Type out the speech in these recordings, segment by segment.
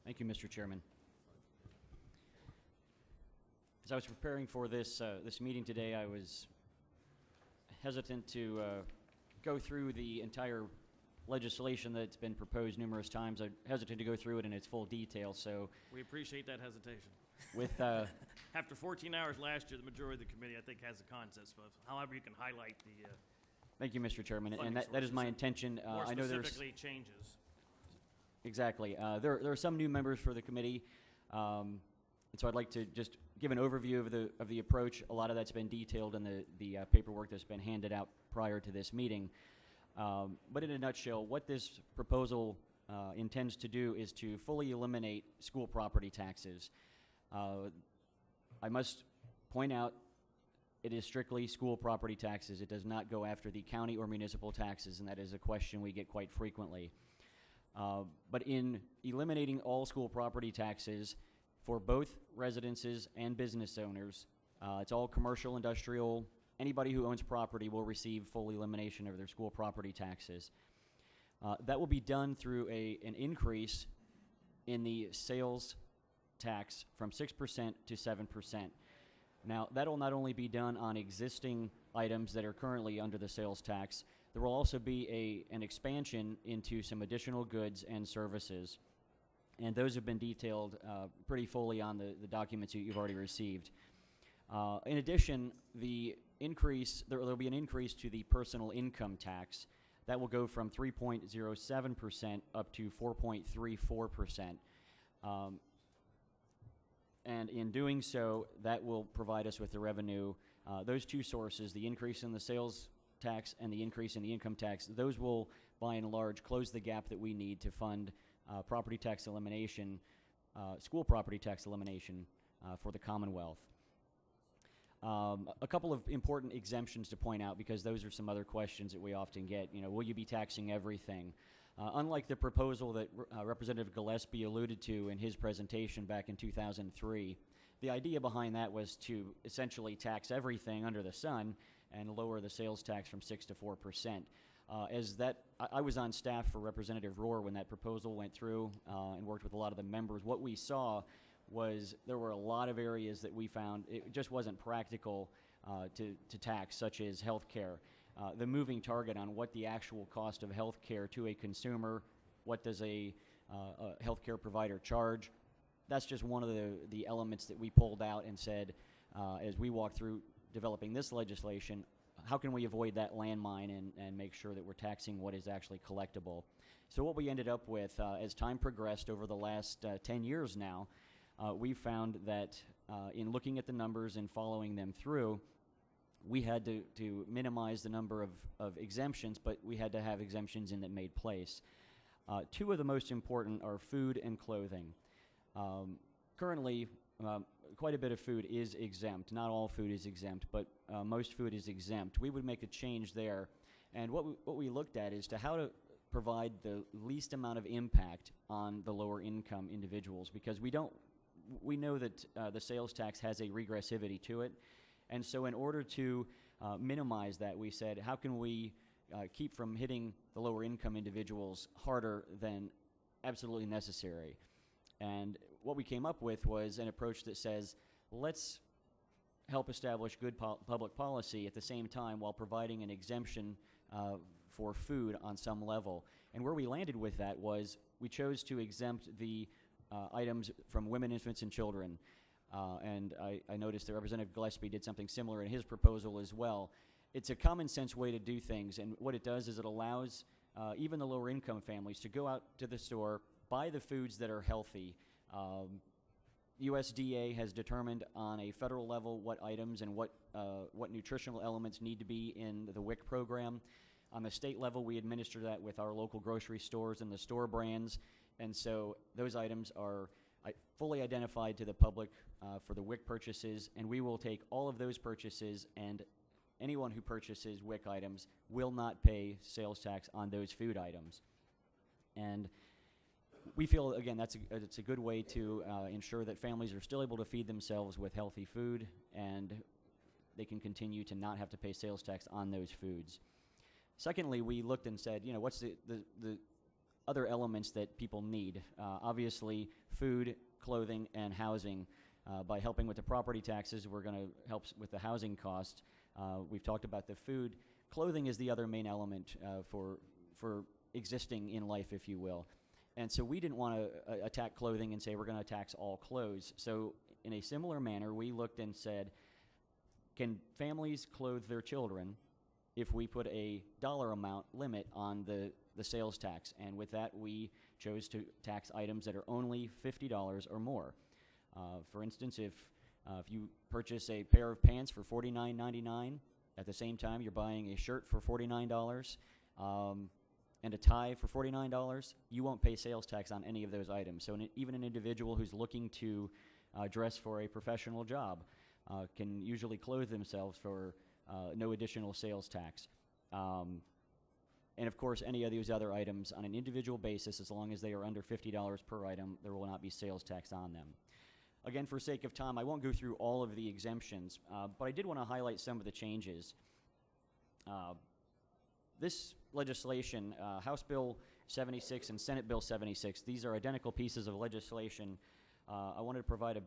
Thank you, Mr. Chairman. As I was preparing for this meeting today, I was hesitant to go through the entire legislation that's been proposed numerous times. I hesitate to go through it in its full detail. So, we appreciate that hesitation. with After 14 hours last year, the majority of the committee, I think, has a consensus of however you can highlight the thank you, Mr. Chairman, and funding that is my sources. intention. more I know there's specifically changes. exactly there are some new members for the committee, and so I'd like to just give an overview of the approach. A lot of that's been detailed in the paperwork that's been handed out prior to this meeting. But in a nutshell, what this proposal intends to do is to fully eliminate school property taxes. I must point out it is strictly school property taxes. It does not go after the county or municipal taxes, and that is a question we get quite frequently. But in eliminating all school property taxes for both residences and business owners, it's all commercial, industrial. Anybody who owns property will receive full elimination of their school property taxes. That will be done through an increase in the sales tax from 6% to 7%. Now, that will not only be done on existing items that are currently under the sales tax, there will also be an expansion into some additional goods and services. And those have been detailed pretty fully on the documents you've already received. In addition, there will be an increase to the personal income tax. That will go from 3.07% up to 4.34%. And in doing so, that will provide us with the revenue. Those two sources, the increase in the sales tax and the increase in the income tax, those will, by and large, close the gap that we need to fund property tax elimination, school property tax elimination for the Commonwealth. A couple of important exemptions to point out, because those are some other questions that we often get. Will you be taxing everything? Unlike the proposal that Representative Gillespie alluded to in his presentation back in 2003, the idea behind that was to essentially tax everything under the sun and lower the sales tax from 6 to 4%. I was on staff for Representative Rohr when that proposal went through and worked with a lot of the members. What we saw was there were a lot of areas that we found it just wasn't practical to tax, such as health care. The moving target on what the actual cost of health care to a consumer, what does a health care provider charge, that's just one of the elements that we pulled out and said, as we walked through developing this legislation, how can we avoid that landmine and make sure that we're taxing what is actually collectible? So what we ended up with, as time progressed over the last 10 years now, we found that in looking at the numbers and following them through, we had to minimize the number of exemptions, but we had to have exemptions that made place. Two of the most important are food and clothing. Currently, quite a bit of food is exempt. Not all food is exempt, but most food is exempt. We would make a change there. And what we looked at is to how to provide the least amount of impact on the lower income individuals, because we know that the sales tax has a regressivity to it. And so in order to minimize that, we said, how can we keep from hitting the lower income individuals harder than absolutely necessary? And what we came up with was an approach that says, let's help establish good public policy at the same time while providing an exemption for food on some level. And where we landed with that was we chose to exempt the items from women, infants, and children. And I noticed that Representative Gillespie did something similar in his proposal as well. It's a common sense way to do things, and what it does is it allows even the lower income families to go out to the store, buy the foods that are healthy. USDA has determined on a federal level what items and what nutritional elements need to be in the WIC program. On the state level, we administer that with our local grocery stores and the store brands, and so those items are fully identified to the public for the WIC purchases, and we will take all of those purchases, and anyone who purchases WIC items will not pay sales tax on those food items. And we feel, again, it's a good way to ensure that families are still able to feed themselves with healthy food, and they can continue to not have to pay sales tax on those foods. Secondly, we looked and said, what's the other elements that people need. Obviously, food, clothing, and housing. By helping with the property taxes, we're going to help with the housing cost. We've talked about the food. Clothing is the other main element for existing in life, if you will. And so we didn't want to attack clothing and say we're going to tax all clothes. So in a similar manner, we looked and said, can families clothe their children if we put a dollar amount limit on the sales tax? And with that, we chose to tax items that are only $50 or more. For instance, if you purchase a pair of pants for $49.99, at the same time you're buying a shirt for $49 and a tie for $49, you won't pay sales tax on any of those items. So even an individual who's looking to dress for a professional job can usually clothe themselves for no additional sales tax. And of course, any of these other items on an individual basis, as long as they are under $50 per item, there will not be sales tax on them. Again, for sake of time, I won't go through all of the exemptions, but I did want to highlight some of the changes. This legislation, House Bill 76 and Senate Bill 76, these are identical pieces of legislation. I wanted to provide a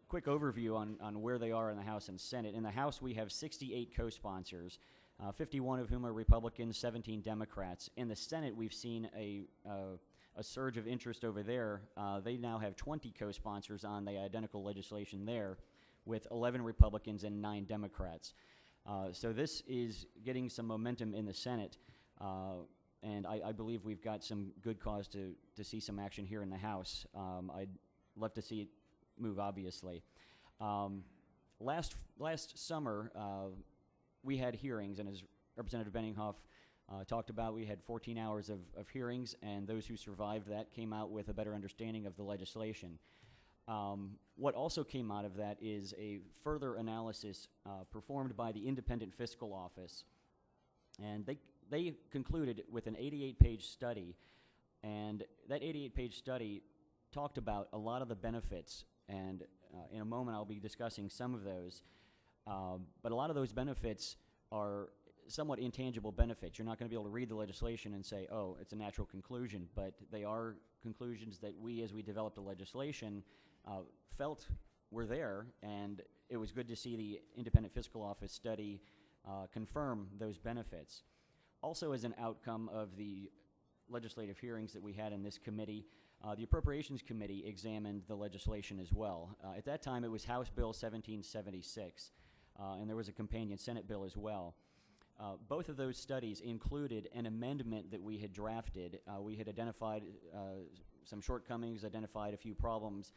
quick overview on where they are in the House and Senate. In the House, we have 68 co-sponsors, 51 of whom are Republicans, 17 Democrats. In the Senate, we've seen a surge of interest over there. They now have 20 co-sponsors on the identical legislation there, with 11 Republicans and 9 Democrats. So this is getting some momentum in the Senate, and I believe we've got some good cause to see some action here in the House. I'd love to see it move, obviously. Last summer, we had hearings, and as Representative Benninghoff talked about, we had 14 hours of hearings, and those who survived that came out with a better understanding of the legislation. What also came out of that is a further analysis performed by the Independent Fiscal Office, and they concluded with an 88-page study, and that 88-page study talked about a lot of the benefits, and in a moment I'll be discussing some of those, but a lot of those benefits are somewhat intangible benefits. You're not going to be able to read the legislation and say, oh, it's a natural conclusion, but they are conclusions that we, as we developed the legislation, felt were there, and it was good to see the Independent Fiscal Office study confirm those benefits. Also, as an outcome of the legislative hearings that we had in this committee, the Appropriations Committee examined the legislation as well. At that time, it was House Bill 1776, and there was a companion Senate bill as well. Both of those studies included an amendment that we had drafted. We had identified some shortcomings, identified a few problems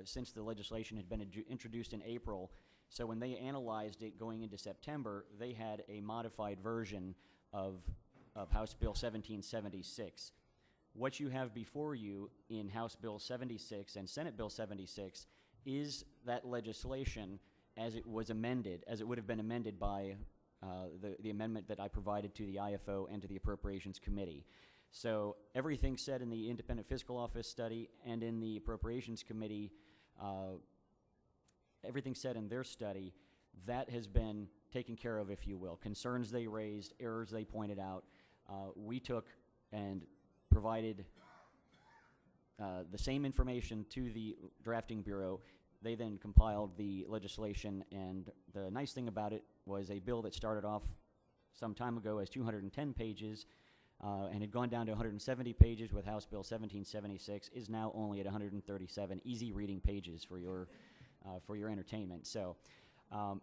since the legislation had been introduced in April. So when they analyzed it going into September, they had a modified version of House Bill 1776. What you have before you in House Bill 76 and Senate Bill 76 is that legislation as it was amended, as it would have been amended by the amendment that I provided to the IFO and to the Appropriations Committee. So everything said in the Independent Fiscal Office study and in the Appropriations Committee, everything said in their study, that has been taken care of, if you will. Concerns they raised, errors they pointed out, we took and provided the same information to the Drafting Bureau. They then compiled the legislation, and the nice thing about it was a bill that started off some time ago as 210 pages and had gone down to 170 pages with House Bill 1776 is now only at 137 easy reading pages for your entertainment. So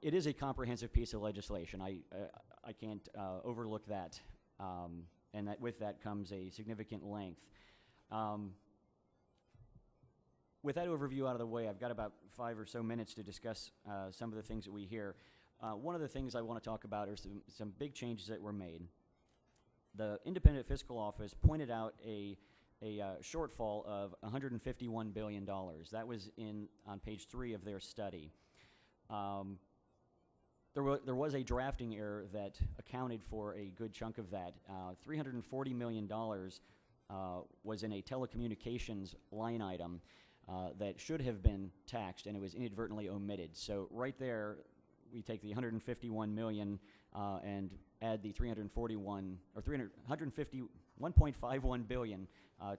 it is a comprehensive piece of legislation. I can't overlook that, and that with that comes a significant length. With that overview out of the way, I've got about 5 or so minutes to discuss some of the things that we hear. One of the things I want to talk about are some big changes that were made. The Independent Fiscal Office pointed out a shortfall of $151 billion. That was on page 3 of their study. There was a drafting error that accounted for a good chunk of that. $340 million was in a telecommunications line item that should have been taxed, and it was inadvertently omitted. So right there, we take the 151 million and add the 150 1.51 billion.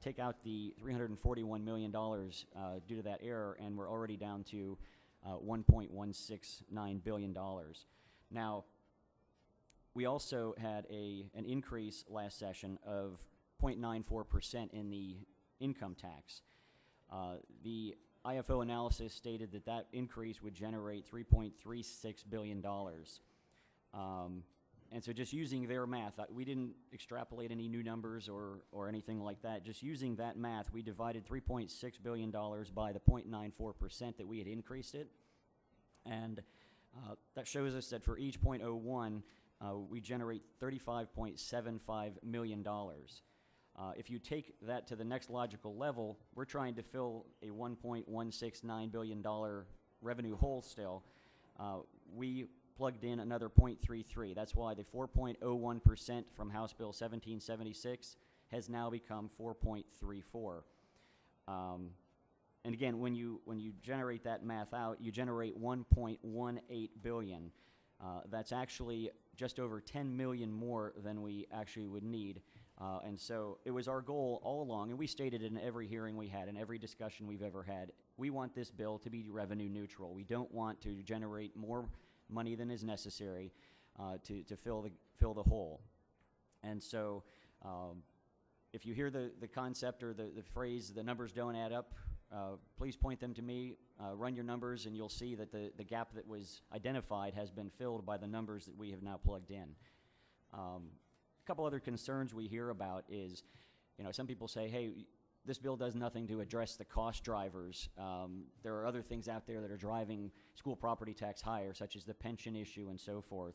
Take out the $341 million due to that error, and we're already down to $1.169 billion. Now, we also had an increase last session of 0.94% in the income tax. The IFO analysis stated that that increase would generate $3.36 billion. And so just using their math, we didn't extrapolate any new numbers or anything like that. Just using that math, we divided $3.6 billion by the 0.94% that we had increased it. And that shows us that for each 0.01, we generate $35.75 million. If you take that to the next logical level, we're trying to fill a $1.169 billion revenue hole still. We plugged in another 0.33. That's why the 4.01% from House Bill 1776 has now become 4.34. And again, when you generate that math out, you generate 1.18 billion. That's actually just over 10 million more than we actually would need. And so it was our goal all along, and we stated it in every hearing we had, in every discussion we've ever had, we want this bill to be revenue neutral. We don't want to generate more money than is necessary to fill the hole. And so if you hear the concept or the phrase, the numbers don't add up, please point them to me, run your numbers, and you'll see that the gap that was identified has been filled by the numbers that we have now plugged in. A couple other concerns we hear about is, some people say, hey, this bill does nothing to address the cost drivers. There are other things out there that are driving school property tax higher, such as the pension issue and so forth.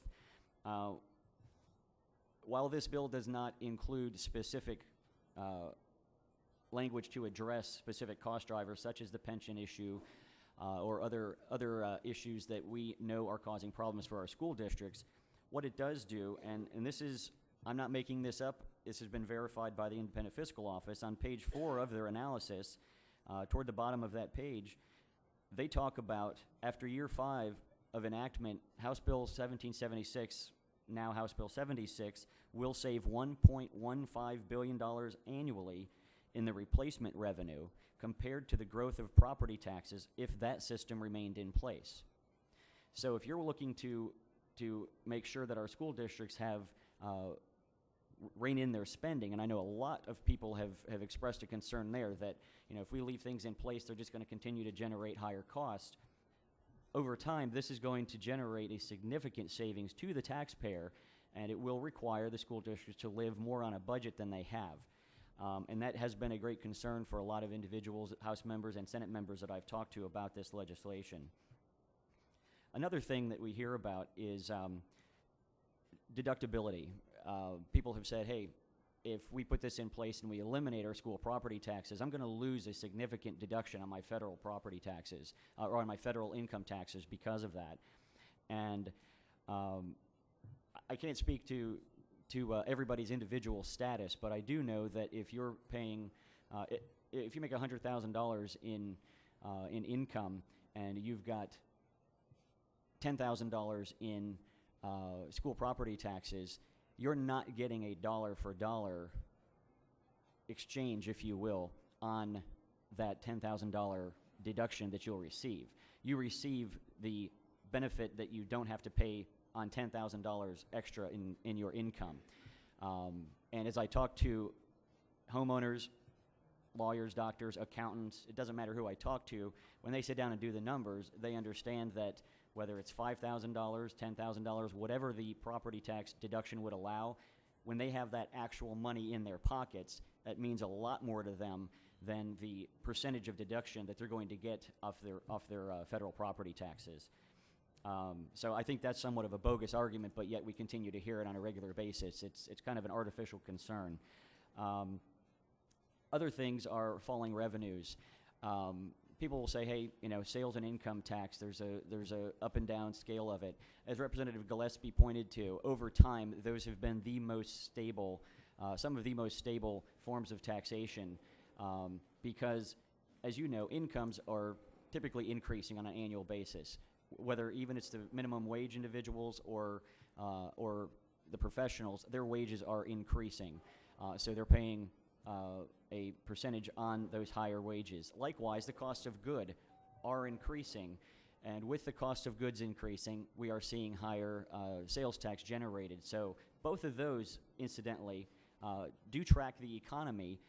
While this bill does not include specific language to address specific cost drivers, such as the pension issue or other issues that we know are causing problems for our school districts, what it does do, and this is, I'm not making this up, this has been verified by the Independent Fiscal Office. On page 4 of their analysis, toward the bottom of that page, they talk about, after year 5 of enactment, House Bill 1776, now House Bill 76, will save $1.15 billion annually in the replacement revenue compared to the growth of property taxes if that system remained in place. So if you're looking to make sure that our school districts have rein in their spending, and I know a lot of people have expressed a concern there that, if we leave things in place, they're just going to continue to generate higher costs. Over time, this is going to generate a significant savings to the taxpayer, and it will require the school districts to live more on a budget than they have. And that has been a great concern for a lot of individuals, House members and Senate members that I've talked to about this legislation. Another thing that we hear about is deductibility. People have said, hey, if we put this in place and we eliminate our school property taxes, I'm going to lose a significant deduction on my federal property taxes or on my federal income taxes because of that. And I can't speak to everybody's individual status, but I do know that if you're paying, if you make $100,000 in income and you've got $10,000 in school property taxes, you're not getting a dollar for dollar exchange, if you will, on that $10,000 deduction that you'll receive. You receive the benefit that you don't have to pay on $10,000 extra in your income. And as I talk to homeowners, lawyers, doctors, accountants, it doesn't matter who I talk to, when they sit down and do the numbers, they understand that whether it's $5,000, $10,000, whatever the property tax deduction would allow, when they have that actual money in their pockets, that means a lot more to them than the percentage of deduction that they're going to get off their federal property taxes. So I think that's somewhat of a bogus argument, but yet we continue to hear it on a regular basis. It's kind of an artificial concern. Other things are falling revenues. People will say, hey, sales and income tax, there's a up and down scale of it. As Representative Gillespie pointed to, over time, those have been the most stable, some of the most stable forms of taxation because, as you know, incomes are typically increasing on an annual basis, whether even it's the minimum wage individuals or the professionals, their wages are increasing. So they're paying a percentage on those higher wages. Likewise, the cost of good are increasing. And with the cost of goods increasing, we are seeing higher sales tax generated. So both of those, incidentally, do track the economy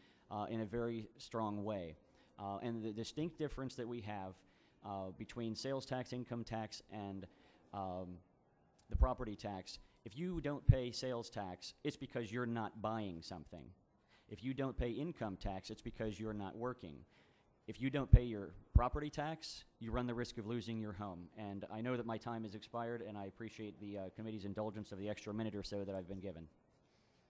in a very strong way. And the distinct difference that we have between sales tax, income tax, and the property tax, if you don't pay sales tax, it's because you're not buying something. If you don't pay income tax, it's because you're not working. If you don't pay your property tax, you run the risk of losing your home. And I know that my time has expired, and I appreciate the committee's indulgence of the extra minute or so that I've been given.